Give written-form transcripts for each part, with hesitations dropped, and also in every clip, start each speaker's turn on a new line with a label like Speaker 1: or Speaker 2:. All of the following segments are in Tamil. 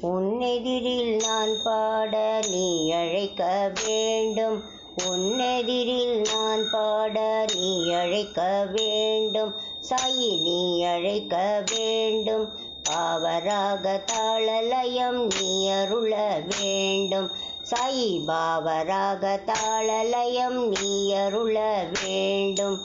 Speaker 1: உன்னெதிரில் நான் பாட நீ அழைக்க வேண்டும். உன்னெதிரில் நான் பாட நீ அழைக்க வேண்டும். சாயி நீ அழைக்க வேண்டும். பாவராக தாளலயம் நீ அருள வேண்டும். சாயி பாவராக தாளலயம் நீ அருள வேண்டும்.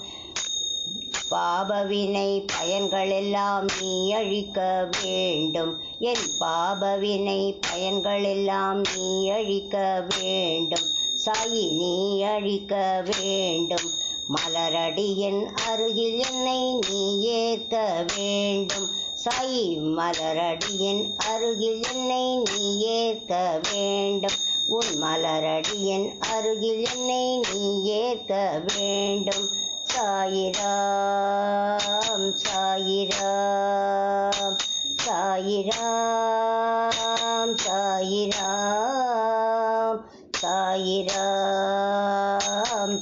Speaker 1: பாபவினை பயன்களெல்லாம் நீ அழிக்க வேண்டும். என் பாபவினை பயன்களெல்லாம் நீ அழிக்க வேண்டும். சாயி நீ அழிக்க வேண்டும். மலரடியின் அருகில் என்னை நீ ஏற்க வேண்டும். சாயி மலரடியின் அருகில் என்னை நீ ஏற்க வேண்டும். உன் மலரடியின் அருகில் என்னை நீ ஏற்க வேண்டும். சாயிராம் சாயிராம் சாயிராம் சாயிராம் சாயிராம்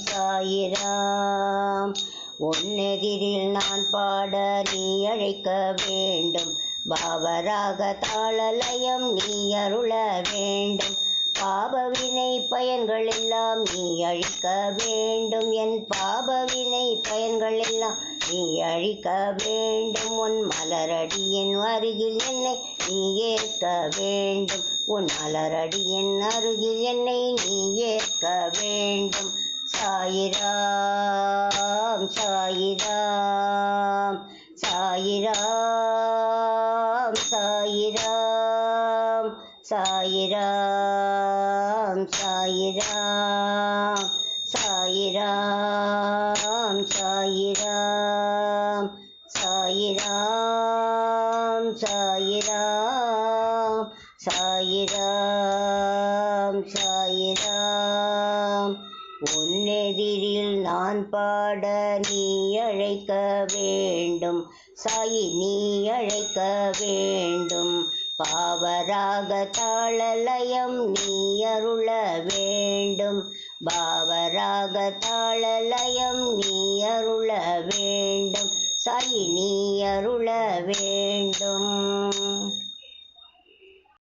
Speaker 1: சாயிராம். உன்னெதிரில் நான் பாட நீ அழைக்க வேண்டும். பாவராக தாளலயம் நீ அருள வேண்டும். பாபவினை பயன்களெல்லாம் நீ அழிக்க வேண்டும். என் பாபவினை பயன்களெல்லாம் நீ அழிக்க வேண்டும். உன் மலரடியின் அருகில் என்னை நீ ஏற்க வேண்டும். உன் மலரடியின் அருகில் என்னை நீ ஏற்க வேண்டும். சாயிராம் சாயிராம் சாயிராம் சாயிராம் சாயிராம் சாயிராம் சாயிராம் சாயிராம் சாயிராம் சாயிராம் சாயிராம் சாயிராம். உன்னெதிரில் நான் பாட நீ அழைக்க வேண்டும். சாயி நீ அழைக்க வேண்டும். பாவராக தாளலயம் நீ அருள வேண்டும். பாவராக தாளலயம் நீ அருள வேண்டும். சாயி நீ அருள வேண்டும்.